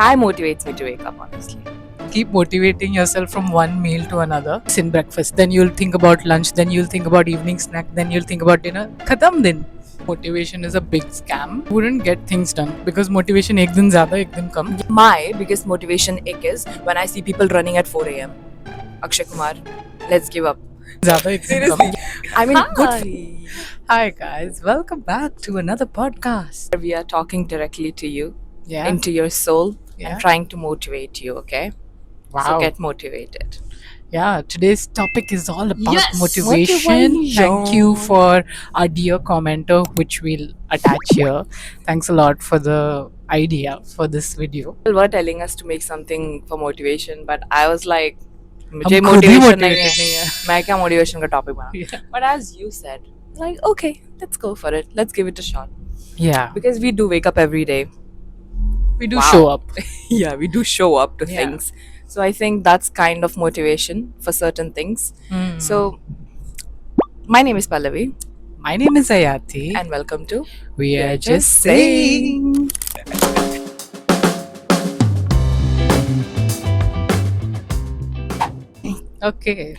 Chai motivates me to wake up, honestly. Keep motivating yourself from one meal to another. It's in breakfast, then you'll think about lunch, then you'll think about evening snack, then you'll think about dinner. Khatam din. Motivation is a big scam. You wouldn't get things done because motivation ek din zyada, ek din kam. My biggest motivation ick is when I see people running at 4 a.m. Akshay Kumar, let's give up. Zyada ek din kam. I mean, Hi guys, welcome back to another podcast. we are talking directly to you, Yeah. into your soul, Yeah. and trying to motivate you, okay? Wow. So get motivated. Yeah, today's topic is all about Yes, motivation. Thank you motivation. for our dear commenter, which we'll attach here. Thanks a lot for the idea for this video. People were telling us to make something for motivation, but I was like, मुझे हम खुद ही motivation motivated नहीं है, नहीं है. मैं क्या motivation का topic बना? Yeah. But as you said, like, okay, let's go for it. Let's give it a shot. Yeah, Because we do wake up every day. we do Wow. show up. Yeah, we do show up to Yeah. things. So I think that's kind of motivation for certain things. So my name is Pallavi My name is Ayati. and welcome to We are just just saying. saying. Okay.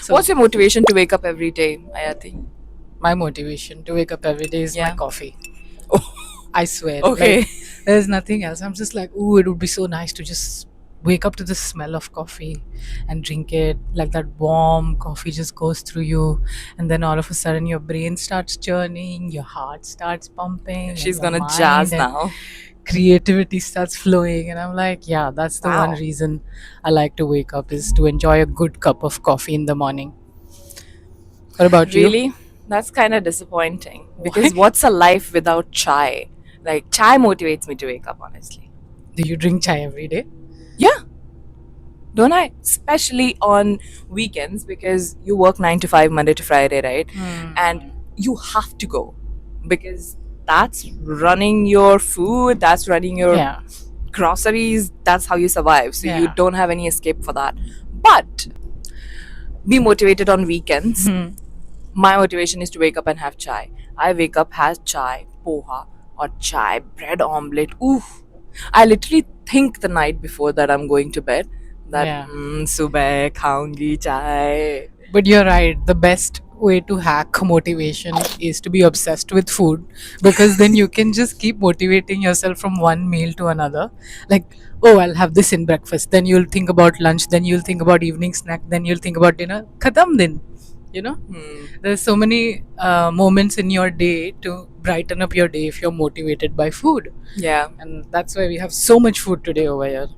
So What's your motivation to wake up every day, Ayati? my motivation to wake up every day is my Yeah. coffee. Oh, I swear. okay. Like, there's nothing else. I'm just like, ooh, it would be so nice to just wake up to the smell of coffee and drink it. Like that warm coffee just goes through you, and then all of a sudden your brain starts churning, your heart starts pumping. and She's your gonna mind jazz and now. Creativity starts flowing, and I'm like, yeah, that's the one Wow. reason I like to wake up is to enjoy a good cup of coffee in the morning. What about you? Really? That's kind of disappointing. Because what's a life without chai? Like, chai motivates me to wake up, honestly. Do you drink chai every day? Yeah. Don't I? Especially on weekends because you work 9 to 5, Monday to Friday, right? And you have to go because that's running your food, that's running your yeah. groceries, that's how you survive. So you Yeah. don't have any escape for that. But be motivated on weekends. My motivation is to wake up and have chai. I wake up, have chai, poha, or chai, bread omelette. Ooh. I literally think the night before that I'm going to bed that Yeah. subah khaungi chai. But you're right. The best way to hack motivation is to be obsessed with food because then you can just keep motivating yourself from one meal to another. Like, oh, I'll have this in breakfast. Then you'll think about lunch. Then you'll think about evening snack. Then you'll think about dinner. Khatam din. You know, there's so many moments in your day to brighten up your day if you're motivated by food. Yeah. And that's why we have so much food today over here.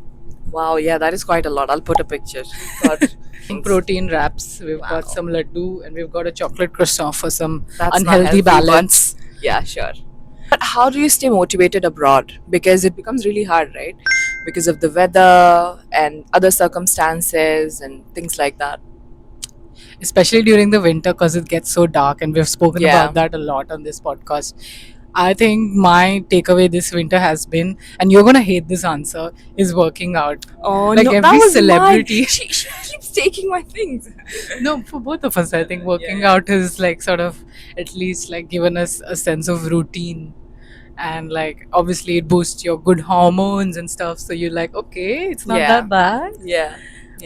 Wow, yeah, that is quite a lot. I'll put a picture. Got Protein wraps. We've Wow. got some laddu and we've got a chocolate croissant for some That's not unhealthy healthy, balance. Yeah, sure. But how do you stay motivated abroad? Because it becomes really hard, right? Because of the weather and other circumstances and things like that. Especially during the winter because it gets so dark, and we've spoken Yeah. about that a lot on this podcast. I think my takeaway this winter has been, and you're gonna hate this answer, is working out. Oh, Like no, every that was celebrity- mine. She keeps taking my things. No, for both of us, I think working Yeah. out has like sort of at least like given us a sense of routine. And like obviously it boosts your good hormones and stuff. So you're like, okay, it's not Yeah. that bad. Yeah.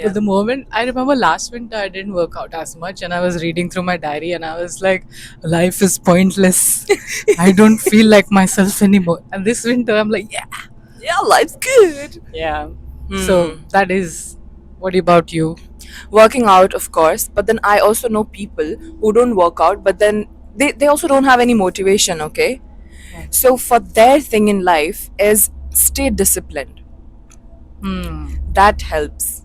But the moment I remember last winter, I didn't work out as much, and I was reading through my diary, and I was like, life is pointless. I don't feel like myself anymore. And this winter, I'm like, Yeah, life's good. yeah. So that is. What about you? Working out, of course, but then I also know people who don't work out, but then they also don't have any motivation, okay? Yeah. So for their thing in life is stay disciplined. That helps.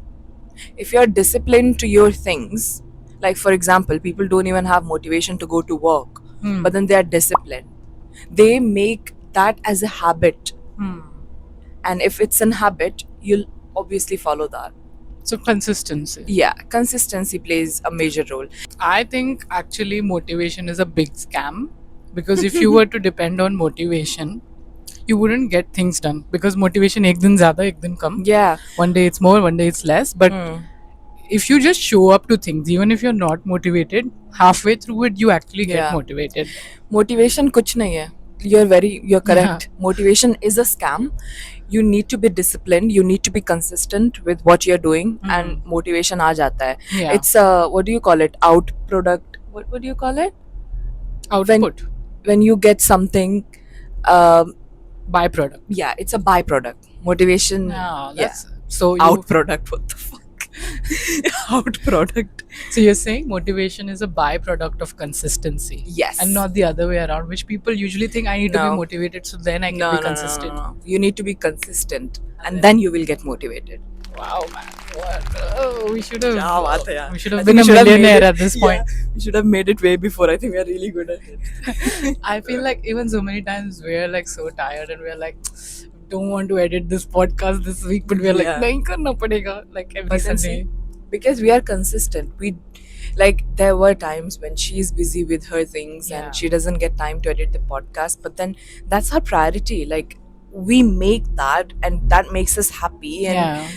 If you're disciplined to your things, like for example, people don't even have motivation to go to work, but then they are disciplined. They make that as a habit. And if it's an habit, you'll obviously follow that. So consistency. Yeah, consistency plays a major role. I think actually motivation is a big scam because if you were to depend on motivation, you wouldn't get things done because motivation ek din zyada, ek din kam. Yeah. One day it's more, one day it's less. But if you just show up to things, even if you're not motivated, halfway through it, you actually get Yeah. motivated. Motivation कुछ नहीं है. You're Yeah. correct. Motivation is a scam. You need to be disciplined, you need to be consistent with what you're doing, and motivation aa jata hai. Yeah. It's what do you call it, out product, what do you call it, when Output. you get something, um, Byproduct. yeah, it's a byproduct. Motivation, No, yeah, that's so you. out product, what the fuck. Out product. So you're saying motivation is a byproduct of consistency. Yes. And not the other way around, which people usually think I need to be No. motivated so then I can No, be no, no, consistent. no, no. You need to be consistent, and then you will get motivated. Wow, man. What? Oh, we should have. Kya baat hai yaar. We should I have think been a we should have made millionaire it- at this yeah, point. we should have made it way before. I think we are really good at it. I feel like even so many times we're like so tired and we're like, don't want to edit this podcast this week, but we're like, Yeah. nahi karna padega. Like every But then Sunday. see, because we are consistent, we like, there were times when she's busy with her things Yeah. and she doesn't get time to edit the podcast, but then that's her priority. Like, we make that, and that makes us happy, and Yeah.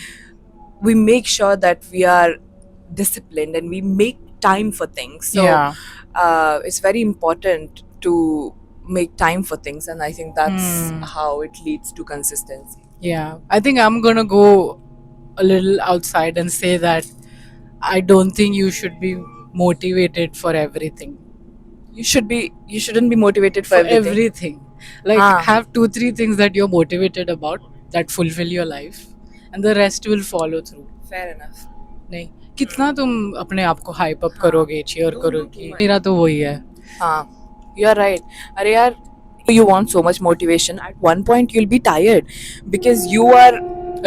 we make sure that we are disciplined and we make time for things. So Yeah. it's very important to make time for things, and I think that's how it leads to consistency. Yeah, I think I'm gonna go a little outside and say that I don't think you should be motivated for everything. You shouldn't be motivated for everything. Everything. Like Ah. have 2-3 things that you're motivated about that fulfill your life, and the rest will follow through. Fair enough. नहीं कितना तुम अपने आप को hype up करोगे, cheer करोगे, मेरा तो वही है. You're right. Arey yaar, you want so much motivation. At one point, you'll be tired because you are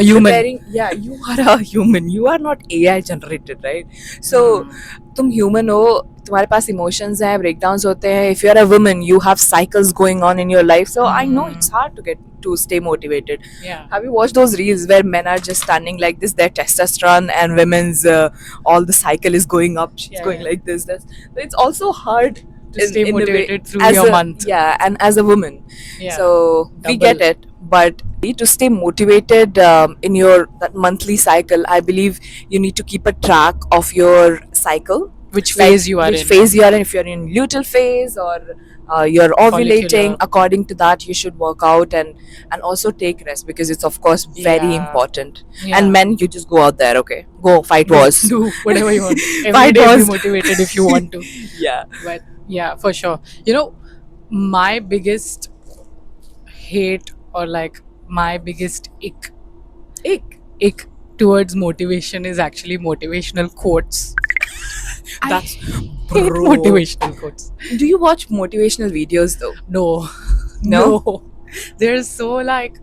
A human. Yeah, you are a human. You are not AI generated, right? So, तुम human हो, तुम्हारे पास emotions हैं, breakdowns होते हैं. If you're a woman, you have cycles going on in your life. So I know it's hard to stay motivated. Yeah. Have you watched those reels where men are just standing like this, their testosterone, and women's all the cycle is going up, she's Yeah, going yeah. like this. It's also hard To stay in a way, motivated through as your a- month. Yeah, and as a woman. Yeah. So we Double. get it, but to stay motivated in your that monthly cycle, I believe you need to keep a track of your cycle. Which phase you are which in. phase you are in. If you're in luteal phase or you're ovulating, Follicular. according to that you should work out and also take rest, because it's of course very Yeah. important. Yeah. And men, you just go out there, okay, go fight wars. Do whatever you want. Every Fight day wars. be motivated if you want to. Yeah. But yeah, for sure. You know, my biggest hate or like my biggest ick towards motivation is actually motivational quotes. That's Hate bro. motivational quotes. Do you watch motivational videos though? No. No? They're so like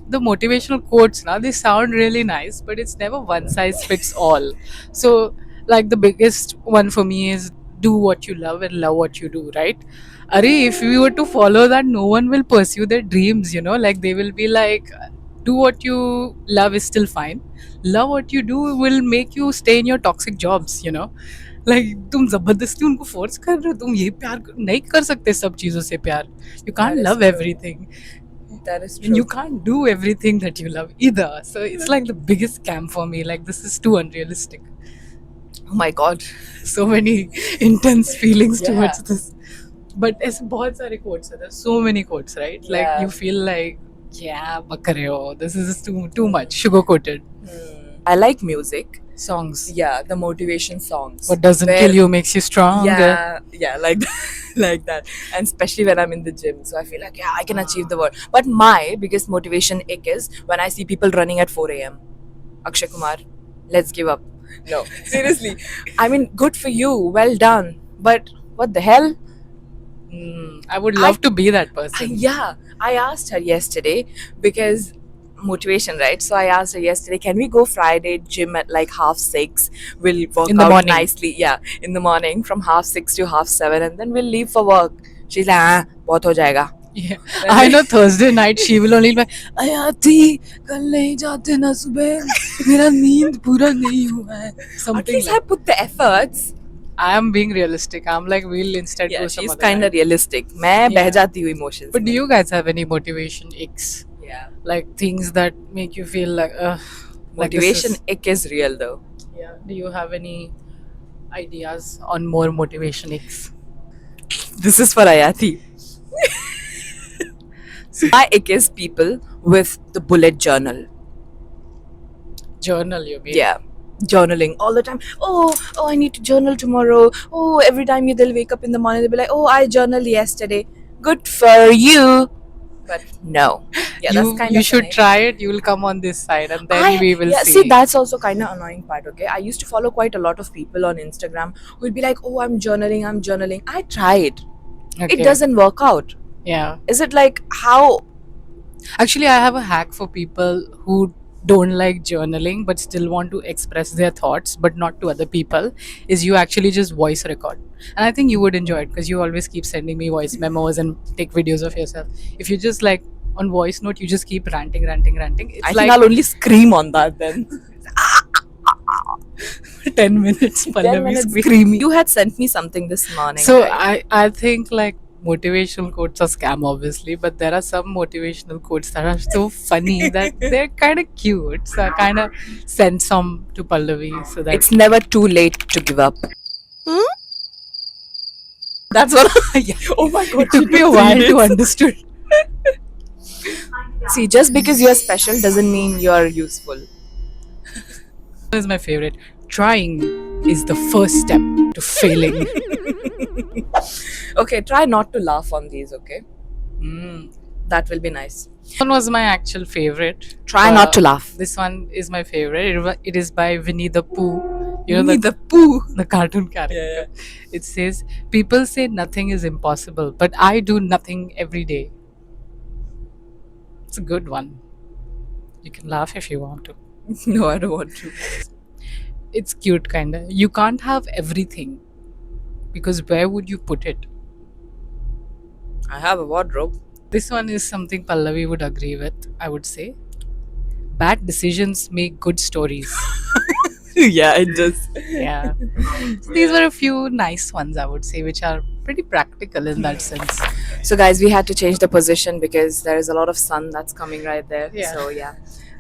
the motivational quotes now, they sound really nice, but it's never one size fits all. So like the biggest one for me is do what you love and love what you do, right? Are if we were to follow that, no one will pursue their dreams, you know, like they will be like, do what you love is still fine. Love what you do will make you stay in your toxic jobs, you know. Like तुम जबरदस्ती उनको force कर रहे हो, तुम ये प्यार नहीं कर सकते सब चीजों से प्यार. You can't That is love true. everything. That is true. And you can't do everything that you love either. So it's like the biggest scam for me. Like this is too unrealistic. Oh my god. So many intense feelings Yeah. towards this. But ऐसे बहुत सारे quotes हैं. There's so many quotes, right? Like Yeah. you feel like, yeah, बक रहे हो. This is too much, sugar coated I like music. songs. Yeah, the motivation songs. What doesn't Where- kill you makes you stronger. Yeah, like like that. And especially when I'm in the gym, so I feel like I can achieve the world. But my biggest motivation ick is when I see people running at 4 a.m. Akshay Kumar, let's give up. No, seriously. I mean, good for you, well done. But what the hell? I would love to be that person. Yeah, I asked her yesterday because motivation, right? So I asked her yesterday, can we go Friday gym at like 6:30? We'll work In the out morning. nicely. Yeah, in the morning from 6:30 to 7:30, and then we'll leave for work. She's like, बहुत हो जाएगा. Yeah. I know Thursday night she will only be like, Ayati, कल नहीं जाते ना सुबह, मेरा नींद पूरा नहीं हुआ है. At Something least like. I put the efforts. I am being realistic. I'm like, we'll instead Yeah, go some she's other kind of time. realistic. मैं बह Yeah. जाती हूँ emotions. But do you guys have any motivation icks? Yeah, Like things that make you feel like, like this motivation is- ick is real though. Yeah. Do you have any ideas on more motivation icks? This is for Ayati. My ick is people with the bullet journal. Journal, you mean? Yeah. Journaling all the time. Oh, I need to journal tomorrow. Oh, every time they'll wake up in the morning, they'll be like, oh, I journaled yesterday. Good for you. But no. Yeah, that's kind you of should annoying. try it. You will come on this side, and then we will yeah, see. see, that's also kind of annoying part, okay? I used to follow quite a lot of people on Instagram who'd be like, oh, I'm journaling. I tried. Okay. It doesn't work out. Yeah. Is it like how? Actually, I have a hack for people who don't like journaling but still want to express their thoughts but not to other people, is you actually just voice record. And I think you would enjoy it because you always keep sending me voice memos and take videos of yourself. If you just like on voice note, you just keep ranting. It's I like think I'll only scream on that then. 10 minutes 10 Pallavi minutes scream. screaming. You had sent me something this morning. So right? I think like motivational quotes are scam obviously, but there are some motivational quotes that are so funny that they're kind of cute. So I kind of sent some to Pallavi so that It's never too late to give up. That's what. yeah. Oh my god! It took me a while to understand. See, just because you're special doesn't mean you're useful. This is my favorite. Trying is the first step to failing. Okay, try not to laugh on these. Okay, Mm. that will be nice. This one was my actual favorite. Try not to laugh. This one is my favorite. It is by Winnie the Pooh. You know Winnie the Pooh. the cartoon character. It says, people say nothing is impossible, but I do nothing every day. It's a good one. You can laugh if you want to. No, I don't want to. It's cute, kind of. You can't have everything because where would you put it? I have a wardrobe. This one is something Pallavi would agree with, I would say. Bad decisions make good stories. Yeah, it does. Yeah. So these were a few nice ones, I would say, which are pretty practical in that sense. So, guys, we had to change the position because there is a lot of sun that's coming right there. Yeah. So, yeah.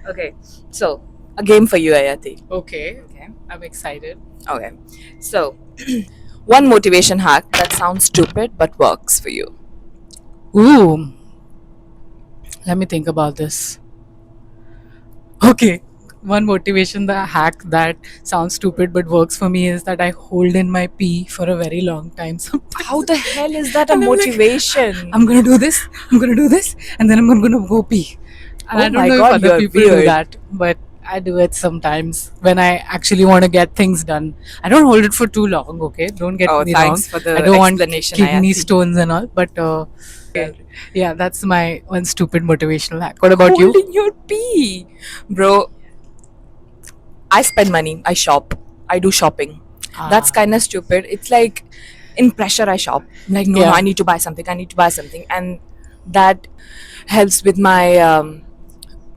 Okay. So, a game for you, Ayati. Okay. Okay. I'm excited. Okay. So, one motivation hack that sounds stupid but works for you. Ooh. Let me think about this. Okay. One motivation the hack that sounds stupid but works for me is that I hold in my pee for a very long time. Sometimes How the hell is that a And I'm like, motivation? I'm gonna do this, I'm gonna do this, and then I'm gonna go pee. And Oh I don't my know God, if other you're people do weird. that, but I do it sometimes when I actually want to get things done. I don't hold it for too long, okay? Don't get Oh, me wrong. thanks for the I don't want explanation, kidney Ayati. stones and all, but yeah, that's my one stupid motivational hack. What about you? Holding your pee. Bro, I spend money. I shop. I do shopping. That's Ah. kind of stupid. It's like in pressure I shop. I'm like, no, Yeah. I need to buy something. I need to buy something. And that helps with my,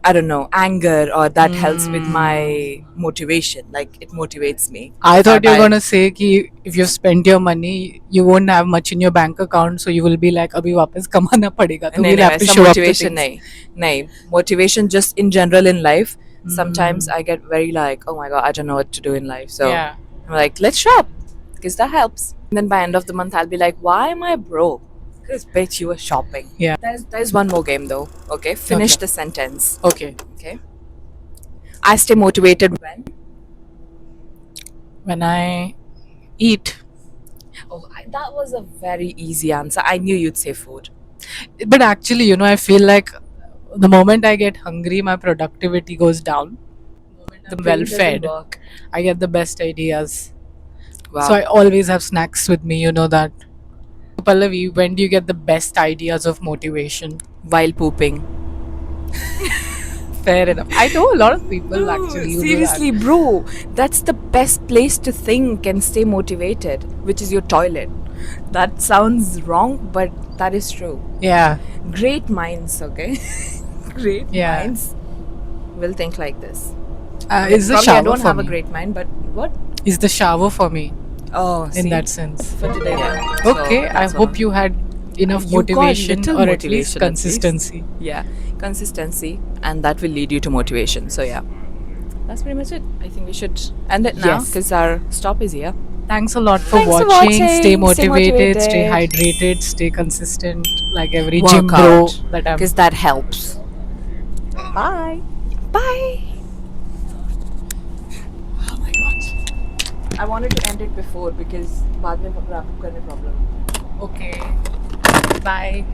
I don't know, anger, or that helps with my motivation. Like, it motivates me. I if thought you were buy- gonna say कि if you've spent your money, you won't have much in your bank account, so you will be like, अभी वापस कमाना पड़ेगा. So नहीं, we'll नहीं, have to ऐसा show up the motivation things. नहीं. नहीं. Motivation just in general in life. Sometimes I get very like, oh my god, I don't know what to do in life. So Yeah. I'm like, let's shop, because that helps. And then by end of the month, I'll be like, why am I broke? Because bitch, you were shopping. Yeah. There's one more game though. Okay, finish Okay. the sentence. Okay. Okay. I stay motivated When I eat. that was a very easy answer. I knew you'd say food. But actually, you know, I feel like the moment I get hungry, my productivity goes down. I'm well fed. Work. I get the best ideas. Wow. So I always have snacks with me, you know that. Pallavi, when do you get the best ideas of motivation? While pooping. Fair enough. I know a lot of people actually. who do that. Seriously, bro, that's the best place to think and stay motivated, which is your toilet. That sounds wrong, but that is true. Yeah. Great minds, okay? Great Yeah. minds will think like this. Is the Probably shower I don't for have a me? great mind, but what? Is the shower for me Oh, in see, that sense? for today. Yeah. Okay, So I that's hope one. you had enough You got motivation little or at least motivation at least. consistency. Yeah, consistency, and that will lead you to motivation. So yeah, that's pretty much it. I think we should end it now Yes. because our stop is here. Thanks a lot for Thanks for watching. Stay watching. Stay motivated, stay motivated. hydrated, stay consistent, like every Work gym bro out, that I'm. because that helps. Bye. Bye. Oh my god. I wanted to end it before because बाद में wrap up करने problem. Okay. Bye.